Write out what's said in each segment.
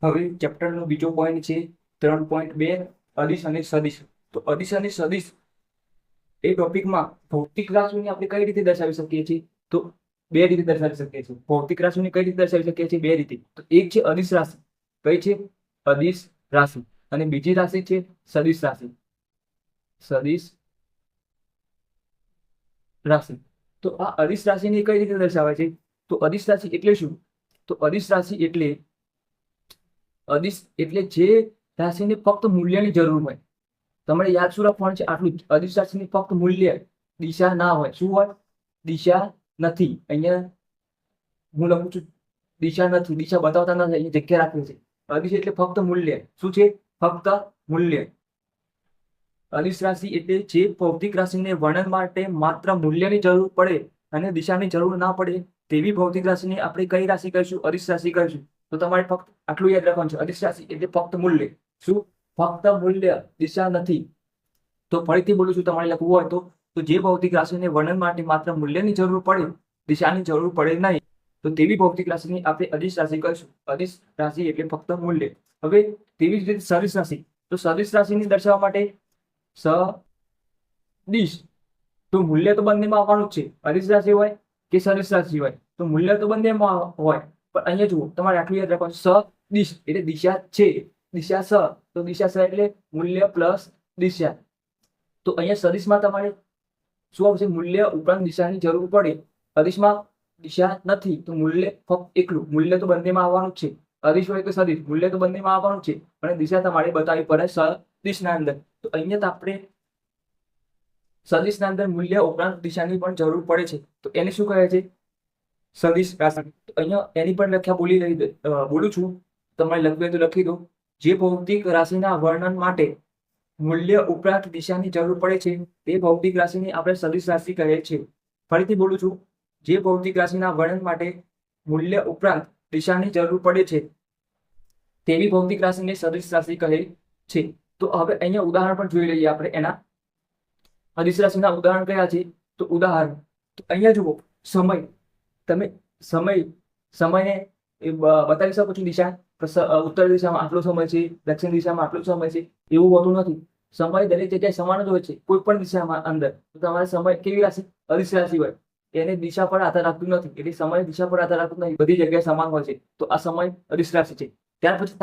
હવે ચેપ્ટરનો બીજો પોઈન્ટ છે 3.2 અદિશ અને સદિશ. તો અદિશ અને સદિશ એ ટોપિકમાં ભૌતિક રાશિઓને આપણે કઈ રીતે દર્શાવી શકીએ છીએ? તો બે રીતે દર્શાવી શકીએ છીએ. ભૌતિક રાશિઓને કઈ રીતે દર્શાવી શકીએ છીએ? બે રીતે. તો એક છે અદિશ રાશિ. કઈ છે? અદિશ રાશિ. અને બીજી રાશિ છે સદિશ રાશિ. સદિશ રાશિ. તો આ અદિશ રાશિને કઈ રીતે દર્શાવે છે? તો અદિશ રાશિ એટલે શું? તો અદિશ રાશિ એટલે અદિશ એટલે જે રાશિને ફક્ત મૂલ્યની જરૂર હોય. તમારે યાદ શું રાખવાનું છે? આટલું જ. અદિશ રાશિની ફક્ત મૂલ્ય, દિશા ના હોય. શું હોય? દિશા નથી. અહીંયા હું લખું છું દિશા નથી, દિશા બતાવતા નથી, અહીંયા જગ્યા રાખવી છે. અદિશ એટલે ફક્ત મૂલ્ય. શું છે? ફક્ત મૂલ્ય. અદિશ રાશિ એટલે જે ભૌતિક રાશિને વર્ણન માટે માત્ર મૂલ્યની જરૂર પડે અને દિશાની જરૂર ના પડે તેવી ભૌતિક રાશિને આપણે કઈ રાશિ કહીશું? અદિશ રાશિ કહીશું. તો તમારે ફક્ત આટલું યાદ રાખવાનું છે. અદિશ રાશિ એટલે ફક્ત મૂલ્ય. શું? ફક્ત મૂલ્ય, દિશા નથી. તો ફરીથી બોલું છું, તમારે લખવું હોય તો જે ભૌતિક રાશિને વર્ણન માટે માત્ર મૂલ્યની જરૂર પડે, દિશાની જરૂર પડે નહીં, તો તેવી ભૌતિક રાશિની આપણે અદિશ રાશિ કહીશું. અદિશ રાશિ એટલે ફક્ત મૂલ્ય. હવે તેવી જ રીતે સદિશ રાશિ. તો સદિશ રાશિને દર્શાવવા માટે સદિશ, તો મૂલ્ય તો બંનેમાં આવવાનું જ છે. અદિશ રાશિ હોય કે સદિશ રાશિ હોય તો મૂલ્ય તો બંનેમાં હોય. પણ અહીંયા જુઓ, તમારે આટલું યાદ રાખવાનું. સદિશ એટલે દિશા છે, દિશા સ, તો દિશા સ એટલે મૂલ્ય પ્લસ દિશા. તો અહીંયા સદિશમાં તમારે શું આવશે? મૂલ્ય ઉપરાંત દિશાની જરૂર પડે. અદિશમાં દિશા નથી તો મૂલ્ય ફક્ત એકલું. મૂલ્ય તો બંનેમાં આવવાનું જ છે. અદિશ હોય કે સદિશ, મૂલ્ય તો બંનેમાં આવવાનું છે, પણ દિશા તમારે બતાવવી પડે સદિશના અંદર. તો અહીંયા તો આપણે સદિશના અંદર મૂલ્ય ઉપરાંત દિશાની પણ જરૂર પડે છે. તો એને શું કહે છે? સદિશ રાશિ. તો અહીંયા એની પણ વ્યાખ્યા બોલું છું. તમારે લખવું તો લખી દો. જે ભૌતિક રાશિના વર્ણન માટે મૂલ્ય ઉપરાંત દિશાની જરૂર પડે છે તે ભૌતિક રાશિને આપણે સદિશ રાશિ કહે છે. ફરીથી બોલું છું. જે ભૌતિક રાશિના વર્ણન માટે મૂલ્ય ઉપરાંત દિશાની જરૂર પડે છે તેવી ભૌતિક રાશિને સદિશ રાશિ કહે છે. તો હવે અહીંયા ઉદાહરણ પણ જોઈ લઈએ આપણે એના. અદિશ રાશિના ઉદાહરણ કયા છે? તો ઉદાહરણ તો અહીંયા જુઓ. સમય, તમે સમયને બતાવી શકો છો દિશા. ઉત્તર દિશામાં આટલો સમય છે, દક્ષિણ દિશામાં આટલો સમય છે, એવું હોતું નથી. સમય દરેક જગ્યાએ સમાન જ હોય છે, કોઈ પણ દિશામાં અંદર. તો તમારે સમય કેવી રાશિ? અદિશ રાશિ હોય. એને દિશા પર આધાર રાખતું નથી. એટલે સમય દિશા પર આધાર રાખતું નથી, બધી જગ્યાએ સમાન હોય છે. તો આ સમય અદિશ રાશિ છે. ત્યાર પછી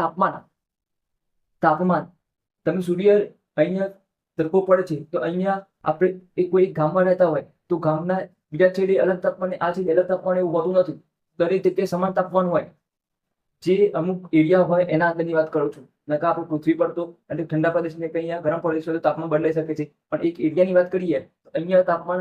તાપમાન. તમે સૂર્ય અહીંયા તડકો પડે છે તો અહીંયા આપણે કોઈ ગામમાં રહેતા હોય તો ગામના બીજા છેડે અલગ તાપમાન, આ છેડે અલગ તાપમાન, એવું હોતું નથી. દરેક જગ્યાએ સમાન તાપમાન હોય. જે અમુક એરિયા હોય એના અંદરની વાત કરું છું. નકા આપણે પૃથ્વી પર તો એટલે ઠંડા પ્રદેશ ને કંઈ અહીંયા ગરમ પ્રદેશ હોય તો તાપમાન બદલાઈ શકે છે. પણ એક એરિયાની વાત કરીએ તો અહીંયા તાપમાન,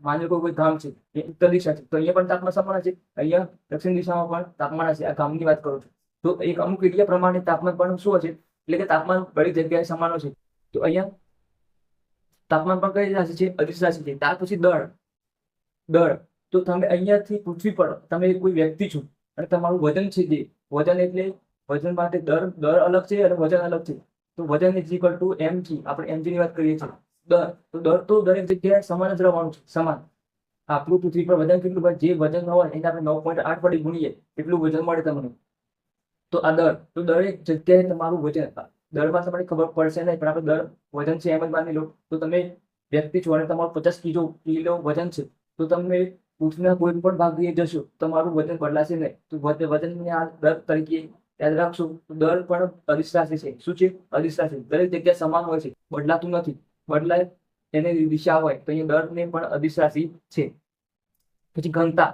માની લો કોઈ ગામ છે, એ ઉત્તર દિશા છે, તો અહીંયા પણ તાપમાન સમાન છે. અહીંયા દક્ષિણ દિશામાં પણ તાપમાન હશે. આ ગામની વાત કરું છું. તો એક અમુક એરિયા પ્રમાણે તાપમાન પણ શું હશે? એટલે કે તાપમાન બધી જગ્યાએ સમાન છે. તો અહીંયા તાપમાન પણ કઈ રાશિ છે? અદિશ રાશિ છે. ત્યાર પછી દળ. તો તમે અહીંયાથી પૃથ્વી પર તમે કોઈ વ્યક્તિ છો અને તમારું વજન છે, જે વજન એટલે વજન માટે દર અલગ છે અને વજન અલગ છે. તો વજન ઇઝ ઇક્વલ ટુ mg. આપણે mg ની વાત કરીએ છીએ. દર તો દરેક જગ્યાએ સમાન જ રહેવાનું છે, સમાન. આપણું પૃથ્વી પર વજન કેટલું હોય? જે વજન હોય એને આપણે 9.8 વડે ગુણીએ એટલું વજન મળે તમને. તો આ દર, તો દરેક જગ્યાએ તમારું વજન, દરમાં તમને ખબર પડશે નહીં, પણ આપણે દર વજન છે એમ જ માની લો. તો તમે વ્યક્તિ છો અને તમારું 50 કિલો વજન છે, તો તમે પૃથ્વીના કોઈ પણ ભાગે જશો તમારું વજન બદલાશે નહીં. તો વજનને આ દર તરીકે યાદ રાખશો. તો દર પણ અદિશ રાશિ છે. શું છે? અદિશ રાશિ. દરેક જગ્યાએ સમાન હોય છે, બદલાતું નથી. બદલાય એની દિશા હોય તો અહીંયા દરને પણ અદિશ રાશિ છે. પછી ઘનતા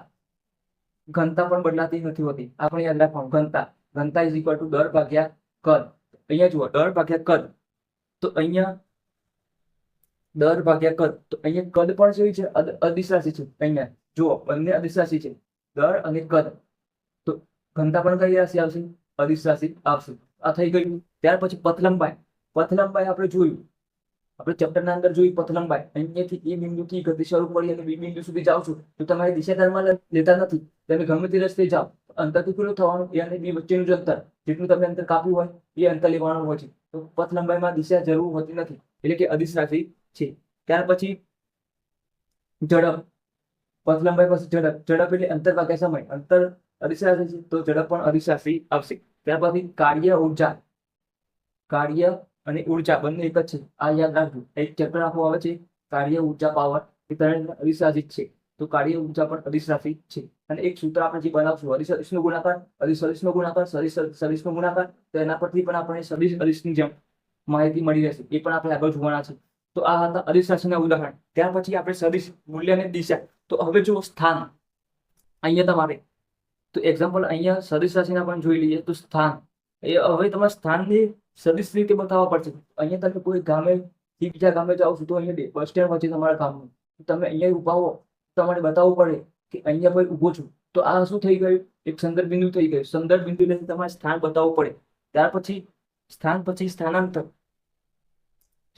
પણ બદલાતી નથી હોતી. આપણે યાદ રાખવાનું. ઘનતા ઇઝ ઇક્વલ ટુ દર ભાગ્યા કદ. અહીંયા જુઓ, દર ભાગ્યા કદ. તો અહીંયા દર ભાગ્યા કદ. તો અહીંયા કદ પણ કેવી છે? અદિશ રાશિ છે. અહીંયા જુઓ, બંને અદિશ રાશિ છે, દર અને કદ. તો ઘનતા પણ કઈ રાશિ આવશે? અદિશ રાશિ આવશે. આ થઈ ગયું. ત્યાર પછી પથલંબાઈ. આપણે જોયું, આપણે ચેપ્ટરના અંદર જોયું પથલંબાઈ. અહીંયાથી એ બિંદુથી ગતિ શરૂ કરી અને બી બિંદુ સુધી જાઓ છો તો તમારી દિશા ધ્યાનમાં લેતા નથી. તમે ગમે તે રસ્તે જાઓ, અંતર કેટલું થવાનું? એ અને બી વચ્ચેનું જ અંતર, જેટલું તમે અંતર કાપ્યું હોય એ અંતર લેવાનું હોય છે. તો પથલંબાઈમાં દિશા જરૂર હોતી નથી, એટલે કે અદિશ રાશિ છે. ત્યાર પછી ઝડપ. પથલંબાઈ પછી ઝડપ એટલે અંતર ભાગ્યા સમય. અંતર અદિશ રાશિ છે તો ઝડપ પણ અદિશ રાશિ આવશે. ત્યાર પછી કાર્ય ઉર્જા, કાર્ય અને ઉર્જા બંને એક જ છે, આ યાદ રાખજો. એક ચેપ્ટર આખું આવે છે કાર્ય ઉર્જા પાવર, એ ત્રણે અધિશ્રાસિત છે. તો કાર્ય ઉર્જા પણ અધિશ્રાસિત છે. અને એક સૂત્ર આપણે જે બનાવશું, અધિસદિશનો ગુણાકાર, અધિસદિશનો ગુણાકાર, સદિશનો ગુણાકાર, તો એના પરથી પણ આપણે સદિશ અધિશની જેમ માહિતી મળી રહેશે. એ પણ આપણે આગળ જોવાના છે. તો આ હતા અધિશ્રાસીના ઉદાહરણ. ત્યાર પછી આપણે સદિશ, મૂલ્ય અને દિશા. તો હવે જો સ્થાન અહીંયા તમારે, તો એક્ઝામ્પલ અહીંયા સદિશ રાશિના પણ જોઈ લઈએ. તો સ્થાન, એ હવે તમારે સ્થાનને સદિશ રીતે બતાવવા પડશે. અહીંયા તમે કોઈ ગામેથી બીજા ગામે જાઓ છો, તો અહીંયા બસ સ્ટેન્ડ વચ્ચે તમારા ગામનું, તમે અહીંયા ઉભા હો, તમારે બતાવવું પડે કે અહીંયા ભાઈ ઊભો છું. તો આ શું થઈ ગયું? એક સંદર્ભ બિંદુ થઈ ગયું. સંદર્ભ બિંદુ એટલે તમારે સ્થાન બતાવવું પડે. ત્યાર પછી સ્થાન પછી સ્થાનાંતર.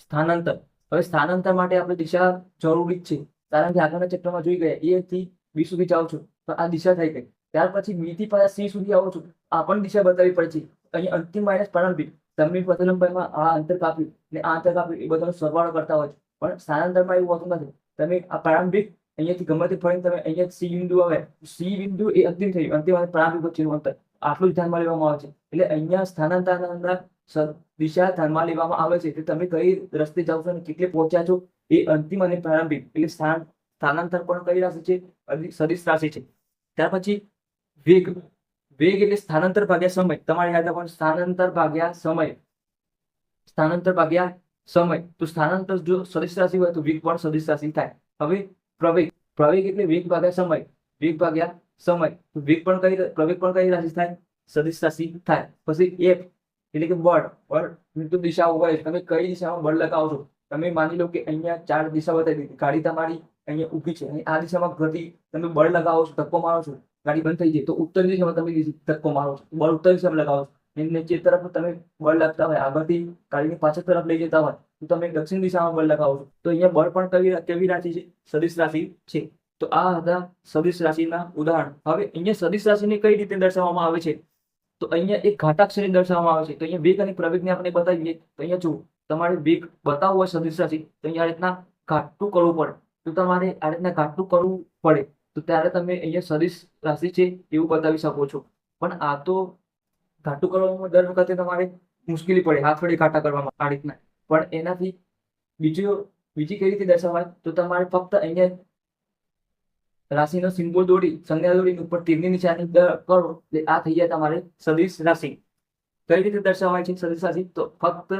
સ્થાનાંતર, હવે સ્થાનાંતર માટે આપણે દિશા જરૂરી જ છે, કારણ કે આગળના ચેપ્ટરમાં જોઈ ગયા A થી B સુધી જાઓ છો તો આ દિશા થઈ ગઈ. ત્યાર પછી B થી પાછા C સુધી આવો છો, આ પણ દિશા બતાવવી પડે છે. અહીંયા અંતિમ માઇનસ પ્રારંભિક, તમે પથલંબાઈમાં આ અંતર કાપ્યું ને આ અંતર કાપ્યું, એ બધાનો સરવાળો કરતા હોય છે. પણ સ્થાનાંતરમાં એવું હોતું નથી. તમે આ પ્રારંભિક અહીંયાથી ગમે તે ફરીને તમે અહીંયા C બિંદુ આવે, C બિંદુ એ અંતિમ થયું, અંતિમ અને પ્રારંભિક વચ્ચેનું અંતર, આટલું જ ધ્યાનમાં લેવામાં આવે છે. એટલે અહીંયા સ્થાનાંતરના અંદર દિશા ધ્યાનમાં લેવામાં આવે છે કે તમે કઈ રસ્તે જાઓ છો અને કેટલે પહોંચ્યા છો, એ અંતિમ અને પ્રારંભિક. એટલે સ્થાનાંતર પણ કઈ રાશિ છે? સદિશ રાશિ છે. ત્યાર પછી વેગ. વેગ એટલે સ્થાનાંતર ભાગ્યા સમય. તમારે યાદ રાખવાનું, સ્થાનાંતર ભાગ્યા સમય. સ્થાનાંતર ભાગ્યા સમય. તો સ્થાનાંતર જો સદિશ રાશિ હોય તો વેગ પણ સદિશ રાશિ થાય. હવે પ્રવેગ. પ્રવેગ એટલે વેગ ભાગ્યા સમય. વેગ ભાગ્યા સમય. તો વેગ પણ પ્રવેગ પણ કઈ રાશિ થાય? સદિશ રાશિ થાય. પછી F એટલે કે બળ. બળ વિરુદ્ધ દિશાઓ હોય, તમે કઈ દિશામાં બળ લગાવો છો. તમે માની લો કે અહીંયા 4 દિશા બતાવી દીધી, ગાડી તમારી અહીંયા ઊભી છે, આ દિશામાં ગતિ તમે બળ લગાવો છો, ધક્કો મારો છો, ગાડી બંધ થઈ જાય તો ઉત્તર દિશામાં તમે ધક્કો મારો છો, બળ ઉત્તર દિશામાં લગાવો છો. નીચે તરફ તમે બળ લાગતા હોય, આગળથી ગાડીની પાછળ તરફ લઈ જતા હોય તો તમે દક્ષિણ દિશામાં બળ લગાવો છો. તો અહીંયા બળ પણ કેવી રાશિ છે? સદિશ રાશિ છે. તો આ હતા સદિશ રાશિના ઉદાહરણ. હવે અહીંયા સદિશ રાશિને કઈ રીતે દર્શાવવામાં આવે છે? તો અહીંયા એક ઘાતાક્ષરે દર્શાવવામાં આવે છે. તો અહીંયા વેગ અને પ્રવેગને આપણે બતાવીએ. તો અહીંયા જુઓ, તમારે વેગ બતાવવો હોય સદિશ રાશિ, તો અહીંયા આ રીતના ઘાટું કરવું પડે. તો તમારે આ રીતના ઘાટું કરવું પડે, તો ત્યારે તમે અહીંયા સદિશ રાશિ છે એવું બતાવી શકો છો. પણ આ તો ઘાટું કરવામાં દર વખતે તમારે મુશ્કેલી પડે, હાથ વડે ઘાટા કરવામાં આ રીતના. પણ એનાથી બીજી કઈ રીતે દર્શાવાય? તો તમારે ફક્ત અહીંયા રાશિનો સિમ્બોલ દોરી, સંજ્ઞા દોરી ઉપર તીરની નિશાની કરો, એટલે આ થઈ જાય તમારે સદિશ રાશિ. કઈ રીતે દર્શાવાય છે સદિશ રાશિ? તો ફક્ત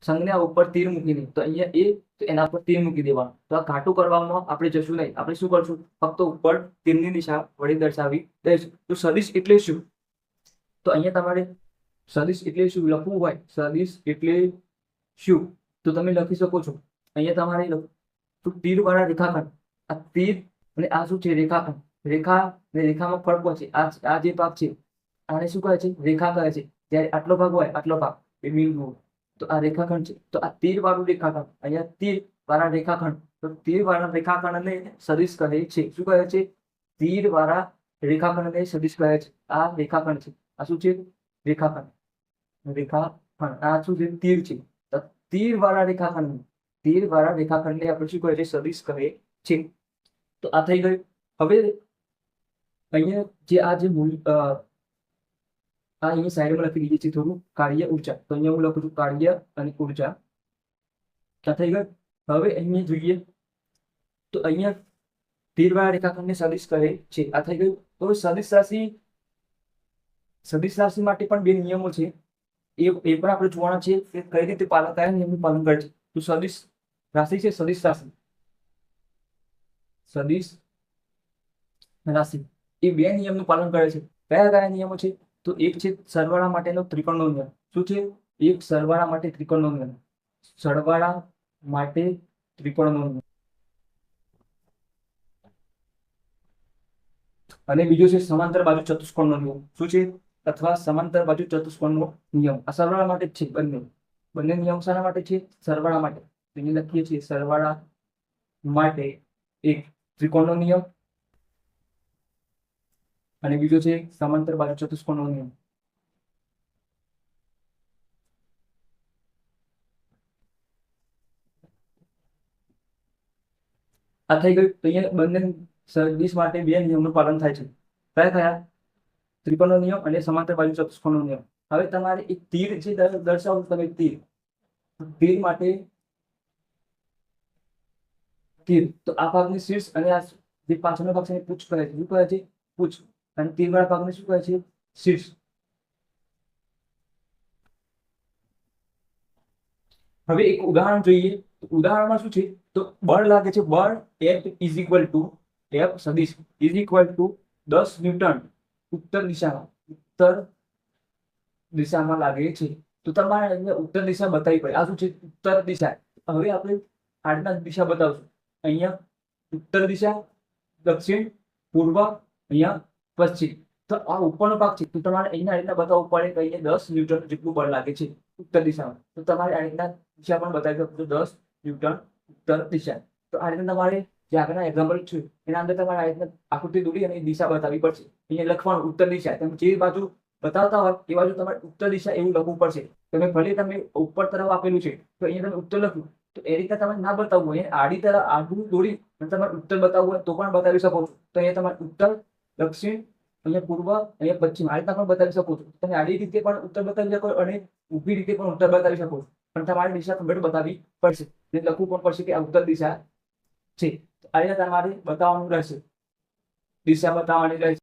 સંજ્ઞા ઉપર તીર મૂકીને, તો અહીંયા A, તો એના પર તીર મૂકી દેવાનું. તો આ ઘાટું કરવામાં આપણે જશું નહીં. આપણે શું કરશું? ફક્ત ઉપર તીરની દિશા વડે દર્શાવી દઈશું. તો સદિશ એટલે શું? તો અહીંયા તમારે સદિશ એટલે શું લખવું હોય, સદિશ એટલે શું, તો તમે લખી શકો છો. અહીંયા તમારે તીર વાળા રેખાખંડ, આ તીર અને આ શું છે? રેખાખંડ. રેખા અને રેખામાં ફરક હોય છે. આ જે ભાગ છે આને શું કહે છે? રેખા કહે છે. જ્યારે આટલો ભાગ હોય, આટલો ભાગ એ બિંદુ, તો આ રેખાખંડ છે. તો આ તીર વાળું રેખાખંડ, અહીંયા તીર વાળા રેખાખંડ, તો તીર વાળા રેખાખંડને સદિશ કહે છે. શું કહે છે? તીર વાળા રેખાખંડને સદિશ કહે છે. આ રેખાખંડ છે. આ શું છે? રેખાખંડ. રેખાખંડ. આ શું છે? તીર છે. તો તીર વાળા રેખાખંડ, તીર વાળા રેખાખંડને આપણે શું કહે છે? સદિશ કહે છે. તો આ થઈ ગયું. હવે અહીંયા જે આ જે અહીંયા સાઈડમાં લખી દીધી છે થોડું કાર્ય ઉર્જા. તો અહીંયા હું લખું છું કાર્ય અને ઉર્જા. ક્યાં થઈ ગયું? હવે અહીંયા જોઈએ તો અહીંયા તીરવાળા રેખાખંડને સદિશ કહે છે. આ થઈ ગયું. તો સદિશ રાશિ માટે પણ બે નિયમો છે, એ પણ આપણે જોવાના છે કે કઈ રીતે કયા નિયમનું પાલન કરે છે. તો સદિશ રાશિ છે, સદિશ રાશિ, સદિશ રાશિ એ બે નિયમનું પાલન કરે છે. કયા કયા નિયમો છે? તો એક છે સરવાળા માટેનો ત્રિકોણનો નિયમ. શું છે? એક સરવાળા માટે ત્રિકોણનો નિયમ. સરવાળા માટે ત્રિકોણનો નિયમ. અને બીજો છે સમાંતર બાજુ ચતુષ્કોણનો નિયમ. શું છે? અથવા સમાંતર બાજુ ચતુષ્કોણનો નિયમ. આ સરવાળા માટે જ છે. બંને નિયમ શાના માટે છે? સરવાળા માટે. તો અહીંયા લખીએ છીએ સરવાળા માટે એક ત્રિકોણનો નિયમ અને બીજો છે સમાંતર બાજુ ચતુષ્કોણનો નિયમ. આ થઈ ગયું. તો અહીંયા બંને સદિશ માટે બે નિયમનું પાલન થાય છે. કયા કયા? ત્રિકોણનો નિયમ અને સમાંતર બાજુ ચતુષ્કોણનો નિયમ. હવે તમારે એક તીર છે દર્શાવો. તમે તીર માટે તીર તો આ ભાગની શીર્ષ અને આ જે પાછળનો ભાગ છે એને પૂછ કહે છે. શું કહે છે? પૂછ. અને તીરવાળા ભાગને શું કહે છે? શીર્ષ. હવે એક ઉદાહરણ જોઈએ. ઉદાહરણમાં શું છે? તો બળ લાગે છે. બળ F is equal to F સદિશ ઇઝ ઇક્વલ ટુ 10 ન્યૂટન ઉત્તર દિશામાં લાગે છે. તો તમારે અહીંયા ઉત્તર દિશા બતાવવી પડે. આ શું છે? ઉત્તર દિશા. હવે આપણે આડના દિશા બતાવશું. અહીંયા ઉત્તર દિશા, દક્ષિણ, પૂર્વ, અહીંયા પશ્ચિમ. તો આ ઉપરનો ભાગ છે. તો તમારે અહીંયા આ રીતના બતાવવું પડે કે અહીંયા 10 ન્યૂટન જેટલું બળ લાગે છે ઉત્તર દિશામાં. તો તમારે આ રીતના દિશા પણ બતાવી શકો છો. 10 ન્યૂટન ઉત્તર દિશા. તો આ રીતના તમારે જે આગળના એક્ઝામ્પલ છે એના અંદર તમારે આ રીતના આકૃતિ દોરી અને દિશા બતાવવી પડશે. અહીંયા લખવાનું ઉત્તર દિશા. તમે જે બાજુ બતાવતા હોય એ બાજુ તમારે ઉત્તર દિશા એવું લખવું પડશે. તમે ઉપર તરફ આપેલું છે તો અહીંયા તમે ઉત્તર લખ્યું તો એ રીતના તમારે ના બતાવવું હોય. આડી તરફ આડું દોરી અને તમારે ઉત્તર બતાવવું હોય તો પણ બતાવી શકો છો. તો અહીંયા તમારે ઉત્તર, દક્ષિણ, અહીંયા પૂર્વ, અહીંયા પશ્ચિમ આ રીતના પણ બતાવી શકો છો. તમે આડી રીતે પણ ઉત્તર બતાવી શકો અને ઊભી રીતે પણ ઉત્તર બતાવી શકો છો. પણ તમારે દિશા કમ્પ્લીટ બતાવવી પડશે. લખવું પણ પડશે કે આ ઉત્તર દિશા છે. આ રીતે તમારે બતાવવાનું રહેશે. દિશા બતાવવાની રહેશે.